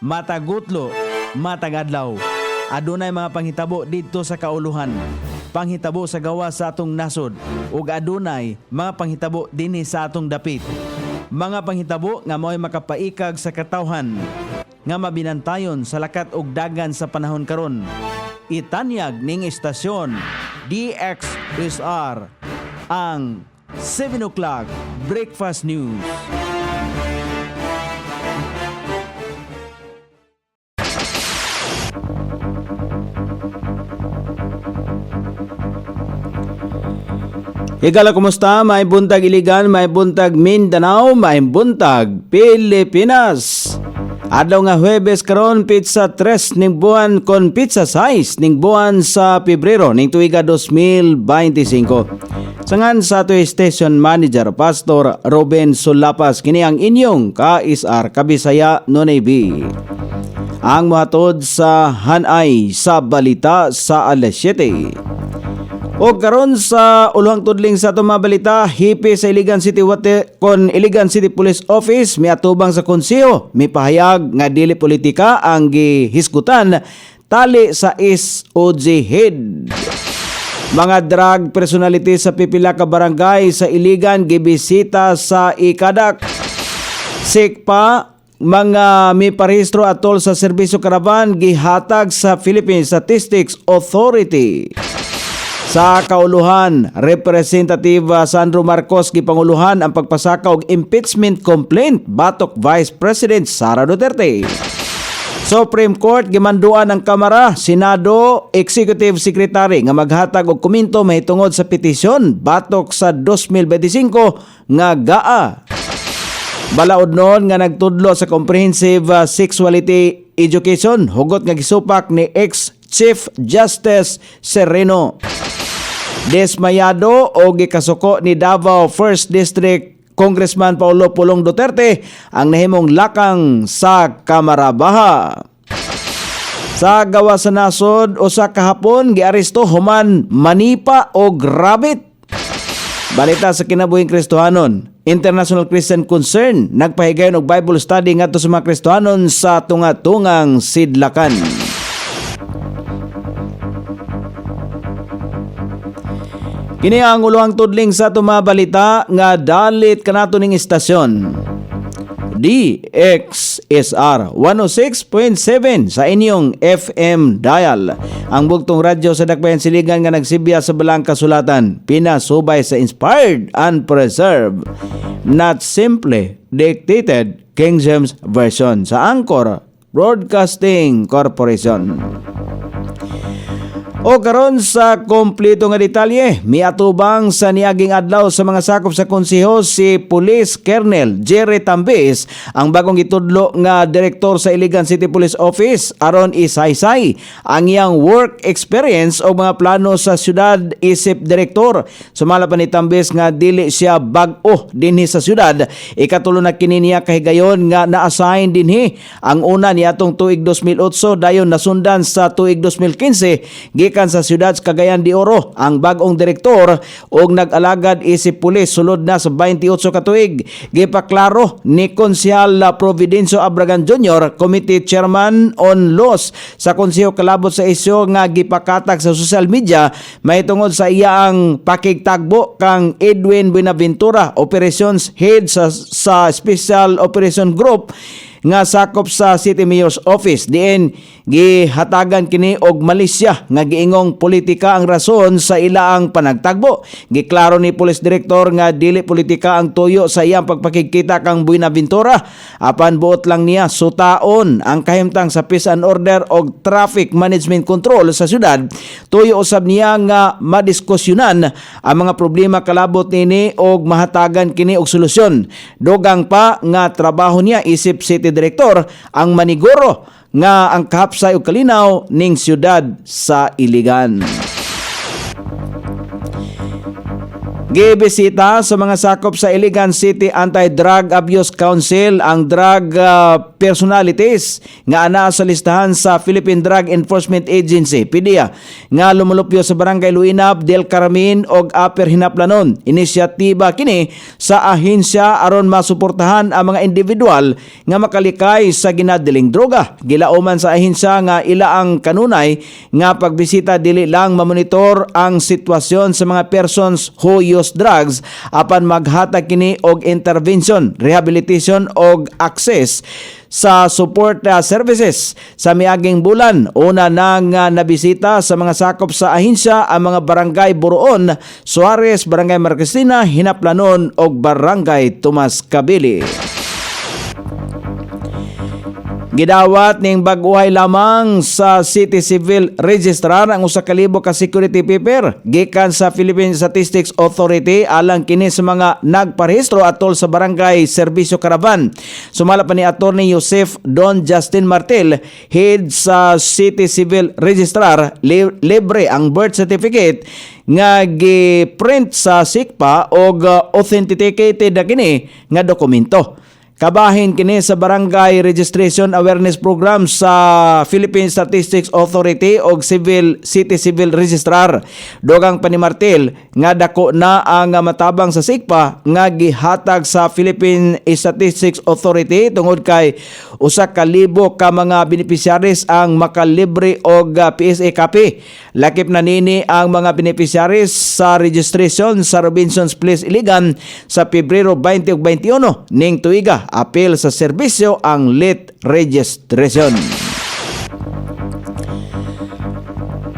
matagutlo, matagadlaw. Adunay mga panghitabo didto sa kauluhan. Panghitabo sa gawa sa atong nasod ug adunay mga panghitabo dinhi sa atong dapit. Mga panghitabo nga mao'y makapaikag sa katawhan nga mabinantayon sa lakat ug dagan sa panahon karon. Itanyag ning istasyon DXSR ang 7 o'clock Breakfast News. Higala, kumusta? May buntag Iligan, may buntag Mindanao, may buntag Pilipinas. Adlaw nga Huwebes karon, pizza 3 ning buwan kon pizza 6 ning buwan sa Pebrero ning tuiga 2025. Sangan sa ato station manager Pastor Ruben Sulapas, kini ang inyong KSR Kabisaya Nonay B. Ang mahatod sa hanay sa balita sa alas 7. O karon sa uluhang tudling sa itong mga balita, hipi sa Iligan City kon Iligan City Police Office miatubang sa konseho, mipahayag nga dili politika ang gihisgutan tali sa SOG head. Mga drug personality sa pipila ka barangay sa Iligan gibisita sa Ikadak. Sikpa mga miparehistro atol sa serbisyo karaban gihatag sa Philippine Statistics Authority. Sa kauluhan, Representative Sandro Marcos gipanguluhan ang pagpasaka og impeachment complaint batok Vice President Sara Duterte. Supreme Court gimanduan ang Kamara, Senado, Executive Secretary nga maghatag og komento mahitungod sa petisyon batok sa 2025 nga GAA. Balaod noon nga nagtudlo sa Comprehensive Sexuality Education, hugot nga gisupak ni ex-Chief Justice Sereno. Desmayado o gikasuko ni Davao 1st District Congressman Paulo Pulong Duterte ang nahimong lakang sa Kamarabaha. Sa gawa sa nasod o sa kahapon giaresto human manipa o grabit. Balita sa kinabuhing Kristohanon, International Christian Concern nagpahigayon og Bible study ngadto sa mga Kristohanon sa tunga-tungang Sidlakan. Kini ang uluhang tudling sa itong balita nga dalit kanato ning istasyon. DXSR 106.7 sa inyong FM dial. Ang bugtong radyo sa Dakbayan Siligan nga nagsibya sa balang kasulatan, pinasubay sa inspired and preserved, not simply dictated King James Version sa Anchor Broadcasting Corporation. O karon sa kompleto nga detalye, miatubang sa niaging adlaw sa mga sakop sa konseho si Police Colonel Jerry Tambis, ang bagong gitudlo nga direktor sa Iligan City Police Office aron isaysay ang iyang work experience o mga plano sa syudad isip direktor. Sumala pa ni Tambis nga dili siya bag-o dinhi sa syudad. Ikatulo na kini niya kahigayon nga na-assign dinhi. Ang una niadtong tuig 2008 dayon nasundan sa tuig 2015 gikan sa siyudad Cagayan de Oro ang bag-ong direktor og nag-alagad isip pulis sulod na sa 28 ka tuig. Gipaklaro ni Konsyal Providencio Abragan Jr., Committee Chairman on Laws sa konseho kalabot sa isyu nga gipakatag sa social media mahitungod sa iyang pakigtagbo kang Edwin Buenaventura, Operations Head sa Special Operation Group nga sakop sa City Mayor's Office. Diin gihatagan kini og Malaysia nga giingong politika ang rason sa ilaang panagtagbo. Giklaro ni Police Director nga dili politika ang tuyo sa iyang pagpakikita kang Buenaventura, apan buot lang niya sutaon ang kahimtang sa peace and order og traffic management control sa syudad. Tuyo usab niya nga madiskusyonan ang mga problema kalabot nini og mahatagan kini og solusyon. Dugang pa nga trabaho niya isip City Director ang maniguro nga ang kahapsay og kalinaw ning syudad sa Iligan. Gibisita sa mga sakop sa Iligan City Anti-Drug Abuse Council ang drug personalities nga ana sa listahan sa Philippine Drug Enforcement Agency PDEA nga lumulupyo sa Barangay Luinap, Del Carmen ug Upper Hinaplanon. Inisyatiba kini sa ahensya aron masuportahan ang mga individual nga makalikay sa ginadiling droga. Gilauman sa ahensya nga ila ang kanunay nga pagbisita dili lang mamonitor ang sitwasyon sa mga persons who use drugs apan maghatag kini og intervention, rehabilitation og access sa support services. Sa miaging bulan, una nang nabisita sa mga sakop sa ahensya ang mga barangay Buroon, Suarez, Barangay Marquesina, Hinaplanon og Barangay Tomas Cabili. Gidawat ning bag-uhay lamang sa City Civil Registrar ang usa ka libo ka security paper gikan sa Philippine Statistics Authority alang kini sa mga nagparehistro atol sa Barangay Serbisyo Caravan. Sumala pa ni Attorney Joseph Don Justin Martel, head sa City Civil Registrar, libre ang birth certificate nga gi-print sa SICPA og authenticated na kini nga dokumento. Kabahin kini sa Barangay Registration Awareness Program sa Philippine Statistics Authority o City Civil Registrar. Dogang pa ni Martel nga dako na ang matabang sa SICPA nga gihatag sa Philippine Statistics Authority tungod kay usa ka libo ka mga beneficiaries ang makalibre og PSA copy. Lakip na nini ang mga beneficiaries sa registration sa Robinson's Place Iligan sa Pebrero 20 ug 21 ning tuiga. Apil sa serbisyo ang late registration.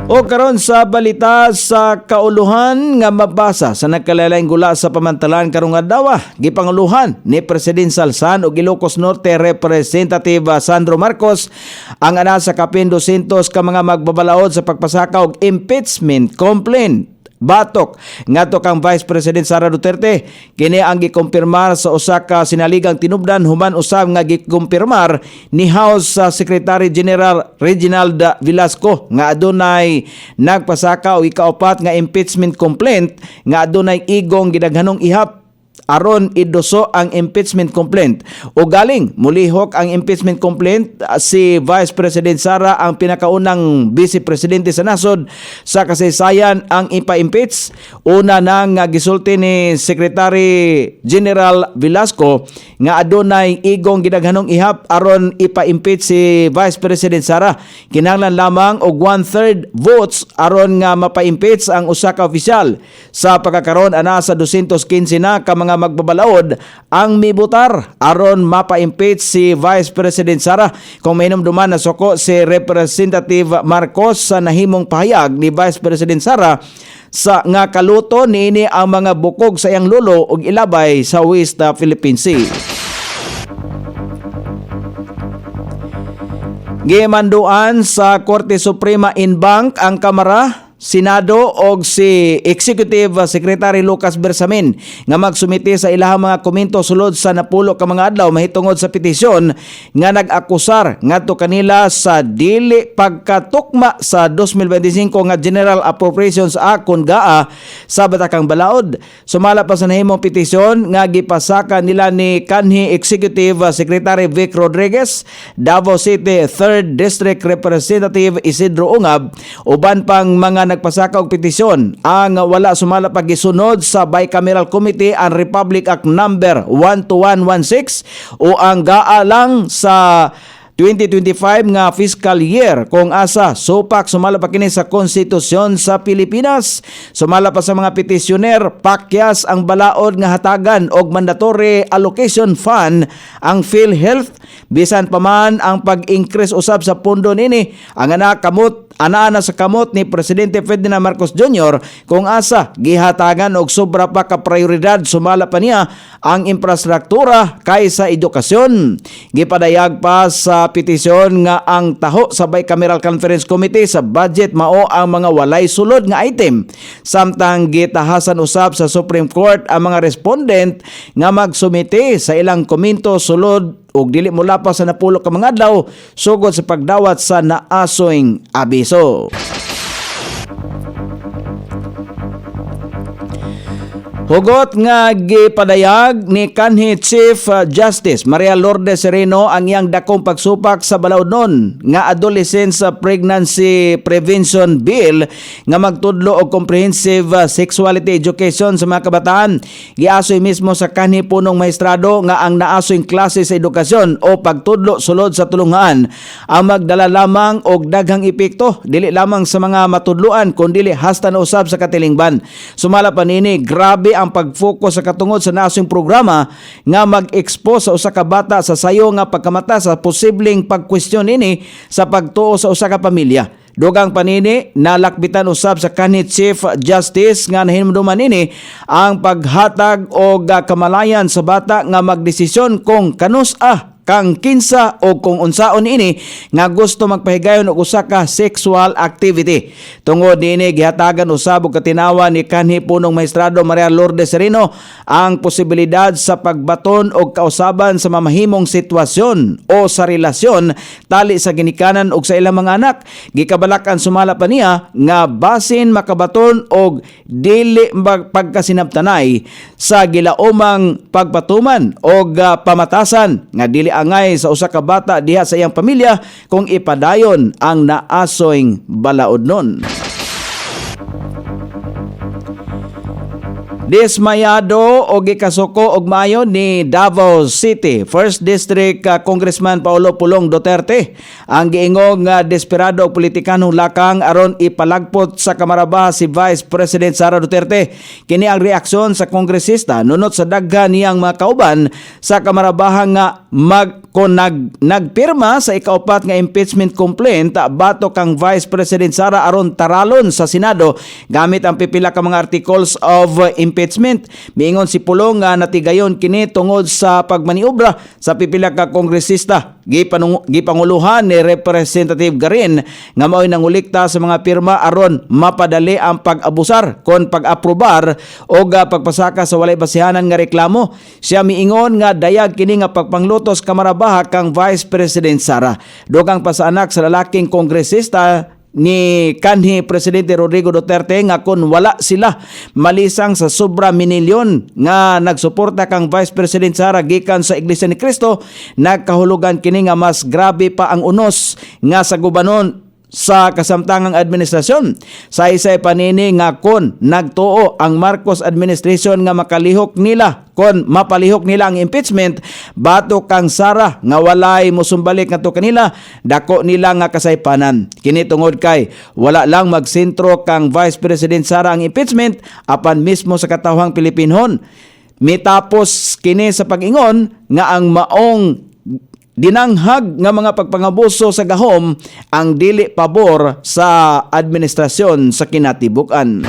O karon sa balita sa kauluhan nga mabasa sa nagkalalayng gula sa pamantalan karong adlaw, gipanguluhan ni Presidential San ug Ilocos Norte Representative Sandro Marcos ang ana sa kapin 200 ka mga magbabalaod sa pagpasaka og impeachment complaint. Batok ngadto kang Vice President Sara Duterte kini ang gikumpirmar sa usa ka sinaligang tinubdan human usab nga gikumpirmar ni House Secretary General Reginald Velasco nga adunay nagpasaka og ikaapat nga impeachment complaint nga adunay igong gidaghanong ihap aron idoso ang impeachment complaint. O galing mulihok ang impeachment complaint si Vice President Sara ang pinakaunang Vice Presidente sa nasod sa kasaysayan ang ipa-impeach. Una nang gisulti ni Secretary General Velasco nga adunay igong gidaghanong ihap aron ipa-impeach si Vice President Sara. Kinahanglan lamang og 1/3 votes aron nga mapa-impeach ang usa ka opisyal. Sa pagkakaroon ana sa 215 na ka mga magbabalaod ang mibutar aron mapa-impeach si Vice President Sara. Kung mainumduman na suko si Representative Marcos sa nahimong pahayag ni Vice President Sara sa nga kaluto niini ang mga bukog sa iyang lolo ug ilabay sa West Philippine Sea. Gimanduan sa Korte Suprema in bank ang Kamara, Senado og si Executive Secretary Lucas Bersamin nga magsumite sa ilahang mga komento sulod sa napulo ka mga adlaw mahitungod sa petisyon nga nag-akusar ngadto kanila sa dili pagkatukma sa 2025 nga General Appropriations Act kun GAA sa batakang balaod. Sumala pa sa nahimong petisyon nga gipasaka nila ni kanhi Executive Secretary Vic Rodriguez, Davao City 3rd District Representative Isidro Ungab, uban pang mga nagpasaka og petisyon ang wala sumala pagisunod sa Bicameral Committee ang Republic Act number 12116 o ang GAA lang sa 2025 nga fiscal year kung asa supak sumala pa kini sa konstitusyon sa Pilipinas. Sumala pa sa mga petisyoner pakyas ang balaod nga hatagan og mandatory allocation fund ang PhilHealth bisan pa man ang pag-increase usab sa pondo nini ang ana sa kamot ni Presidente Ferdinand Marcos Jr. kung asa gihatagan og sobra pa ka prioridad sumala pa niya ang infrastruktura kaysa edukasyon. Gipadayag pa sa petisyon nga ang taho sa Bicameral Conference Committee sa budget mao ang mga walay sulod nga item. Samtang gitahasan usab sa Supreme Court ang mga respondent nga magsumite sa ilang komento sulod ug dili mula pa sa napulo ka mga adlaw sugod sa pagdawat sa naasoing abiso. Hugot nga gipadayag ni kanhi Chief Justice Maria Lourdes Sereno ang iyang dakong pagsupak sa balaodnon nga Adolescence Pregnancy Prevention Bill nga magtudlo og comprehensive sexuality education sa mga kabataan. Giasoy mismo sa kanhi punong maestrado nga ang naasoy klase sa edukasyon o pagtudlo sulod sa tulungan ang magdala lamang og daghang epekto dili lamang sa mga matudluan kundi hasta na usab sa katilingban. Sumala pa nini, grabe ang pag-focus sa katungod sa nasong programa nga mag-expose sa usa ka bata sa sayo nga pagkamata sa posibleng pagkwestiyon ini sa pagtuo sa usa ka pamilya. Dugang panini nalakbitan usab sa kanhi Chief Justice nga nahinumduman ini ang paghatag og kamalayan sa bata nga magdesisyon kung kanus-a kang kinsa o kung unsaon ini nga gusto magpahigayon og usa ka sexual activity. Tungod niini gihatagan usab og katinawa ni kanhi punong maestrado Maria Lourdes Sereno ang posibilidad sa pagbaton og kausaban sa mamahimong sitwasyon o sa relasyon tali sa ginikanan og sa ilang mga anak. Gikabalakan sumala pa niya nga basin makabaton og dili pagkasinabtanay sa gilaumang pagpatuman og pamatasan nga dili angay sa usa ka bata diha sa iyang pamilya kung ipadayon ang naasoyng balaodnon. Dismayado o gikasuko og maayo ni Davao City First District Congressman Paulo Pulong Duterte ang giingog nga desperado og politikanong lakang aron ipalagpot sa Kamarabaha si Vice President Sara Duterte. Kini ang reaksyon sa kongresista nunot sa daghan niyang mga kauban sa Kamarabaha nga nagpirma sa ikaupat nga impeachment complaint batok kang Vice President Sara aron taralon sa Senado gamit ang pipila ka mga articles of impeachment. Miingon si Pulong nga natigayon kini tungod sa pagmaniobra sa pipila ka kongresista. Gipanguluhan ni Representative Garin nga mao'y nangulikta sa mga pirma aron mapadali ang pag-abusar kon pag-aprobar o pagpasaka sa walay basihanan nga reklamo. Siya miingon nga dayag kini nga pagpanglutos Kamarabaha kang Vice President Sara. Dugang pasaanak sa lalaking kongresista ni kanhi Presidente Rodrigo Duterte nga kung wala sila malisang sa sobra minilyon nga nagsuporta kang Vice President Sara gikan sa Iglesia ni Cristo, nagkahulugan kini nga mas grabe pa ang unos nga sa gubanon sa kasamtangang administrasyon. Sa isay panini nga kon nagtuo ang Marcos administration nga makalihok nila kon mapalihok nila ang impeachment batok kang Sara nga walay mosumbalik ngadto kanila, dako nila nga kasaypanan. Kini tungod kay wala lang magsentro kang Vice President Sara ang impeachment apan mismo sa katawhang Pilipinon. Mitapos kini sa pag-ingon nga ang maong dinanghag nga mga pagpangabuso sa gahom ang dili pabor sa administrasyon sa kinatibuk-an.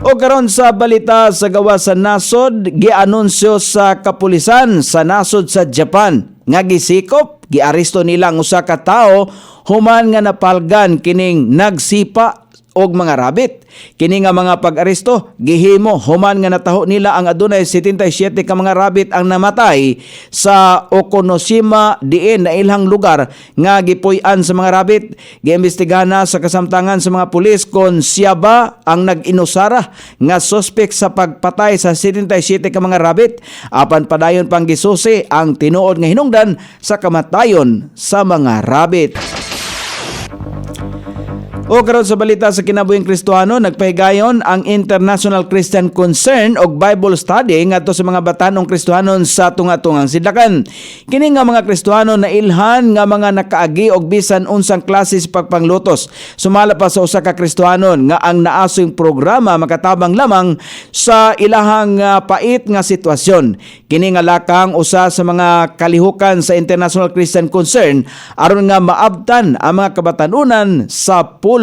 O karon sa balita sa gawa sa nasod, gianunsyo sa kapulisan sa nasod sa Japan nga gisikop, giaresto nila ang usa ka tawo human nga napalgan kining nagsipa og mga rabbit. Kini nga mga pag-aresto gihimo human nga nataho nila ang adunay 77 ka mga rabbit ang namatay sa Okonoshima diin na ilang lugar nga gipuy-an sa mga rabbit. Giimbestigahan na sa kasamtangan sa mga pulis kon siya ba ang nag-inusara nga suspect sa pagpatay sa 77 ka mga rabbit. Apan padayon pang gisusi ang tinuod nga hinungdan sa kamatayon sa mga rabbit. O karon sa balita sa kinabuhing Kristohano, nagpahigayon ang International Christian Concern og Bible Study ngadto sa mga batanong Kristohanon sa tunga-tungang sidlakan. Kini nga mga Kristohano na ilhan nga mga nakaagi og bisan unsang klase sa pagpanglutos. Sumala pa sa usa ka Kristohanon nga ang naasoyng programa makatabang lamang sa ilahang pait nga sitwasyon. Kini nga lakang usa sa mga kalihukan sa International Christian Concern aron nga maabtan ang mga kabatanunan sa pulong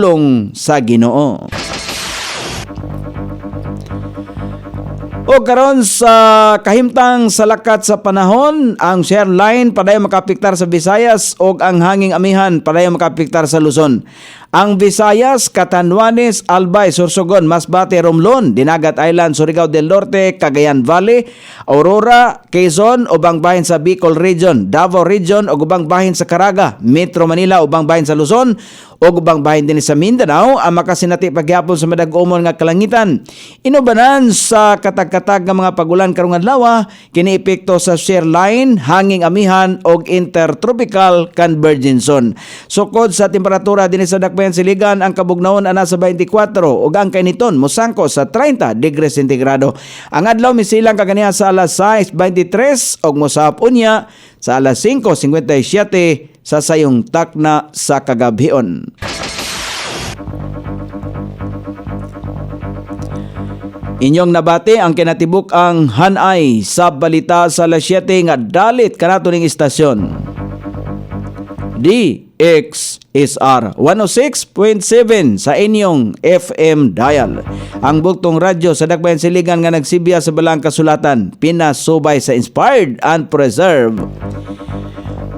sa Ginoo. O karon sa kahimtang sa lakat sa panahon, ang share line padayon makapiktar sa Visayas o ang hanging amihan padayon makapiktar sa Luzon. Ang Visayas, Catanduanes, Albay, Sorsogon, Masbate, Romblon, Dinagat Island, Surigao del Norte, Cagayan Valley, Aurora, Quezon, ubang bahin sa Bicol Region, Davao Region, ug ubang bahin sa Caraga, Metro Manila, ubang bahin sa Luzon, o ubang bahin din sa Mindanao ang makasinati pagyapon sa madag-umon nga kalangitan. Inubanan sa katag-katag nga mga pagulan karong adlaw kini epekto sa shear line, hanging amihan og intertropical convergence zone. Sukod sa temperatura dinhi sa dakbayan siligan, ang kabugnaon ana sa 24 ug ang kainiton mosangko sa 30 degrees sentigrado. Ang adlaw misilang kaganiha sa alas 6:23 ug mosahap unya sa alas 5:57 sa sayong takna sa kagabhion. Inyong nabati ang kinatibuk ang hanay sa balita sa alas 7 nga dalit kanato ning istasyon. DXSR 106.7 sa inyong FM dial. Ang bugtong radyo sa dakbayan siligan nga nagsibya sa balang kasulatan, pinasubay sa inspired and preserved.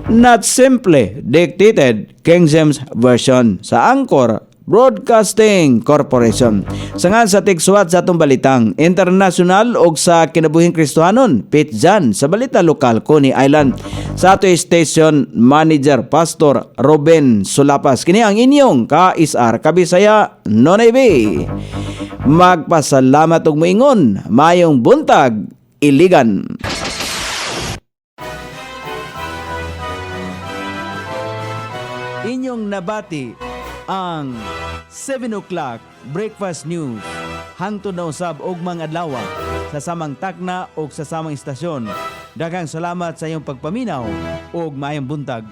Not simply dictated, King James Version sa Anchor Broadcasting Corporation. Sangan sa tigsuwat sa atong balitang international o sa kinabuhing Kristohanon, Pitjan sa balita lokal Coney Island. Sa ato station manager Pastor Ruben Sulapas. Kini ang inyong ka-isar Kabisaya Nonay B. Magpasalamat og moingon, mayong buntag, Iligan. Inyong nabati ang 7 o'clock breakfast news hangtod na usab og mga adlaw sa samang takna o sa samang istasyon. Daghang salamat sa iyong pagpaminaw ug maayong buntag.